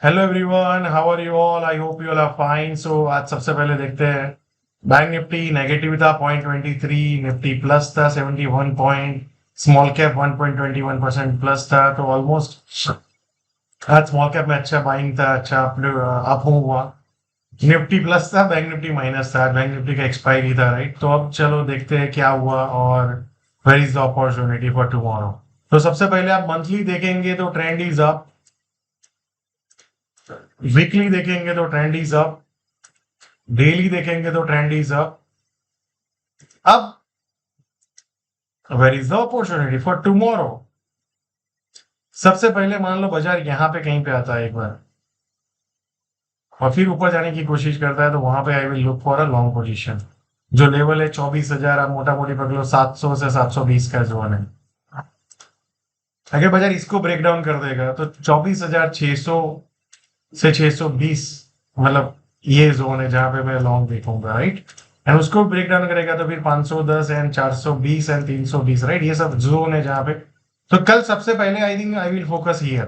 Hello everyone, how are you all? I hope you all are fine. So आज सबसे पहले देखते हैं। बैंक निफ्टी नेगेटिव था 0.23, निफ्टी प्लस था 71 पॉइंट, स्मॉल कैप 1.21% प्लस था। तो ऑलमोस्ट आज स्मॉल कैप में अच्छा बाइंग था, अच्छा अप हुआ। निफ्टी प्लस था, बैंक निफ्टी माइनस था। बैंक निफ्टी का एक्सपायरी था, राइट? तो अब चलो देखते हैं क्या हुआ और where is the opportunity for tomorrow. तो सबसे पहले आप मंथली देखेंगे तो ट्रेंड इज अप, वीकली देखेंगे तो ट्रेंड इज अप, डेली देखेंगे तो ट्रेंड इज अप। अब where is the opportunity for tomorrow? सबसे पहले मान लो बाजार यहां पे कहीं पे आता है एक बार और फिर ऊपर जाने की कोशिश करता है, तो वहां पे I will look for a long position. जो लेवल है 24,000, आप मोटा मोटी पकड़ लो 700 से 720 का जोन है। अगर बाजार इसको ब्रेक डाउन कर देगा तो 24,600 से 620, मतलब ये जोन है जहां पे मैं लॉन्ग देखूंगा, राइट? एंड उसको ब्रेक डाउन करेगा तो फिर 510 एंड 420 एंड 320, राइट? ये सब जोन है जहां पे। तो कल सबसे पहले I think I will focus here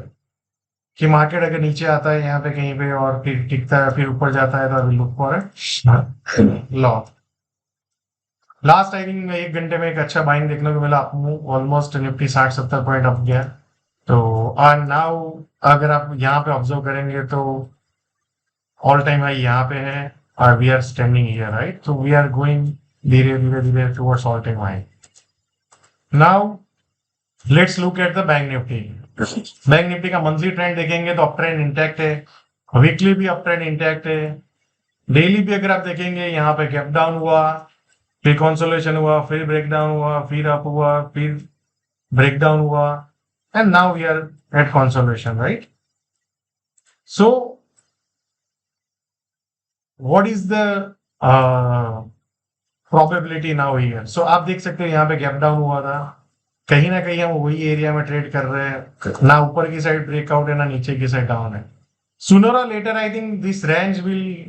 कि मार्केट अगर नीचे आता है यहाँ पे कहीं पे और फिर टिकता है फिर ऊपर जाता है तो I will look for it long. Last I think 1 घंटे में एक अच्छा बाइंग देखने को मिला। ऑलमोस्ट निफ्टी 60-70 पॉइंट अप गया। तो और नाउ अगर आप यहाँ पे ऑब्जर्व करेंगे तो ऑल टाइम हाई यहाँ पे है और we are standing here, right? तो वी आर गोइंग धीरे धीरे धीरे towards all time high. Now let's look at the bank Nifty. Bank Nifty का मंथली ट्रेंड देखेंगे तो अप ट्रेंड इंटैक्ट है, वीकली भी अप ट्रेंड इंटैक्ट है, डेली भी अगर आप देखेंगे यहाँ पे गैप डाउन हुआ, फिर कंसोलेशन हुआ, फिर ब्रेक डाउन हुआ, फिर अप हुआ, फिर ब्रेक डाउन हुआ, and now we are at consolation, right? So what is the probability now here? So आप देख सकते हो यहाँ पे गैप डाउन हुआ था, कहीं ना कहीं हम वही एरिया में ट्रेड कर रहे हैं। ना ऊपर की साइड ब्रेकआउट है ना नीचे की साइड डाउन है। सुनर और later I think this range will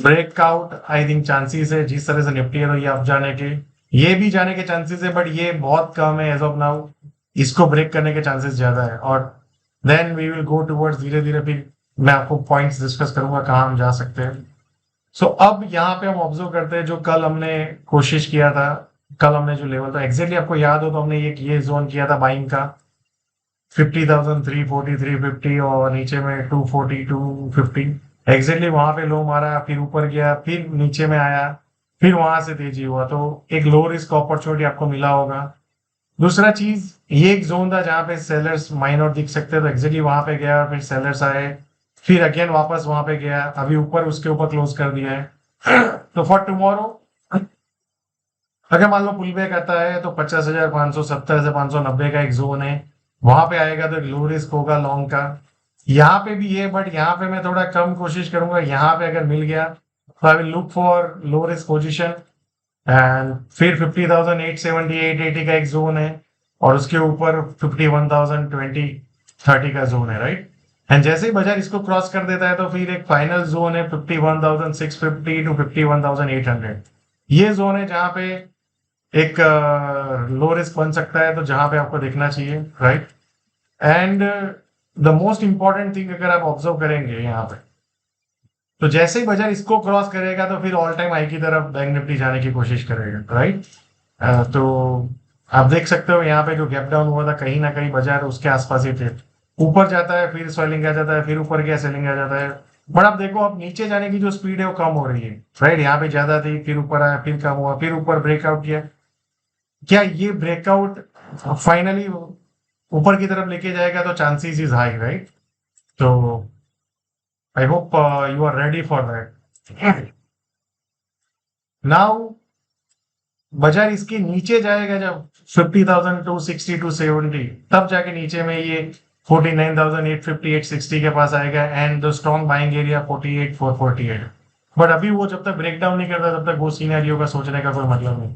break out. I think chances है जिस तरह से निफ्टी है तो ये अब जाने के, ये भी जाने के चांसेस है, बट ये बहुत कम है एज ऑफ नाउ। इसको ब्रेक करने के चांसेस ज्यादा है और then we will go towards धीरे धीरे। फिर मैं आपको पॉइंट्स डिस्कस करूंगा कहाँ हम जा सकते हैं। सो अब यहाँ पे हम ऑब्जर्व करते हैं जो कल हमने कोशिश किया था। कल हमने जो लेवल था एग्जैक्टली आपको याद हो तो हमने ये जोन किया था बाइंग का 50,000, 340, 350 और नीचे में 240, 250। एग्जैक्टली वहां पे लो मारा, फिर ऊपर गया, फिर नीचे में आया, फिर वहां से तेजी हुआ। तो एक लो रिस्क अपॉर्चुनिटी आपको मिला होगा। दूसरा चीज, ये एक जोन था जहां पे सेलर्स माइनर दिख सकते थे, तो एग्जैक्टली वहां पे गया, फिर सेलर्स आए, फिर अगेन वापस वहां पे गया, अभी ऊपर उसके ऊपर क्लोज कर दिया है। तो फॉर टुमारो अगर मान लो पुल बैक आता है तो 50,570 से 590 का एक जोन है, वहां पे आएगा तो लो रिस्क होगा लॉन्ग का। यहाँ पे भी है बट यहाँ पे मैं थोड़ा कम कोशिश करूंगा। यहाँ पे अगर मिल गया तो I will look for low risk position. And फिर 50,870, 880 का एक जोन है और उसके ऊपर 51,020, 30 का जोन है, राइट? एंड जैसे ही बाजार इसको क्रॉस कर देता है तो फिर एक फाइनल जोन है 51,650 टू 51,800। ये जोन है जहां पे एक लो रिस्क बन सकता है, तो जहां पे आपको देखना चाहिए, right? And the most important thing अगर आप ऑब्जर्व करेंगे यहाँ पे, तो जैसे ही बाजार इसको क्रॉस करेगा तो फिर ऑल टाइम हाई की तरफ बैंक निफ्टी जाने की कोशिश करेगा, राइट? तो आप देख सकते हो यहाँ पे जो गैप डाउन हुआ था कहीं ना कहीं बाजार उसके आसपास ही थे। ऊपर जाता है फिर सेलिंग आ जाता है, फिर ऊपर गया सेलिंग आ जाता है। बट आप देखो अब नीचे जाने की जो स्पीड है वो कम हो रही है, राइट? यहाँ पे ज्यादा थी, फिर ऊपर आया, फिर कम हुआ, फिर ऊपर ब्रेकआउट किया। क्या ये ब्रेकआउट फाइनली ऊपर की तरफ लेके जाएगा? तो चांसेस इज हाई, राइट? तो I hope you are ready for that. Now बाजार इसके नीचे जाएगा जब 50,000 टू 60 टू 70, तब जाके नीचे में ये 49,850, 860 के पास आएगा and the strong buying area 48,448। But अभी वो जब तक ब्रेक डाउन नहीं करता तब तक वो सीनरियो का सोचने का कोई मतलब नहीं।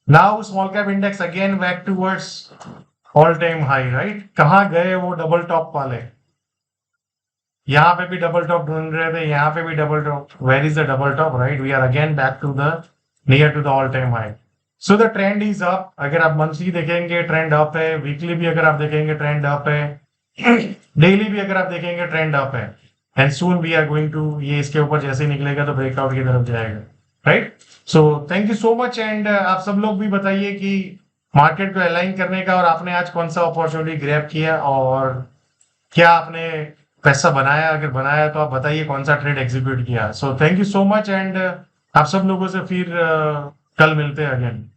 Now small cap index again back towards all time high, right? कहाँ गए वो डबल टॉप वाले? यहाँ पे भी डबल टॉप ढूंढ रहे थे, यहाँ पे भी double top. Where is the double top, right? We are again back to the near to the all time high. So the trend is up. अगर आप मंथली देखेंगे ट्रेंड अप है, वीकली भी अगर आप देखेंगे ट्रेंड अप है, daily भी अगर आप देखेंगे ट्रेंड अप है। And soon we are going to, ये इसके ऊपर जैसे ही निकलेगा तो ब्रेकआउट की तरफ जाएगा, right? So thank you so much, and आप सब लोग भी बताइए कि मार्केट को अलाइन करने का और आपने आज कौन सा अपॉर्चुनिटी ग्रैब किया और क्या आपने पैसा बनाया, अगर बनाया तो आप बताइए कौन सा ट्रेड एग्जीक्यूट किया। So thank you so much, and आप सब लोगों से फिर कल मिलते हैं अगेन।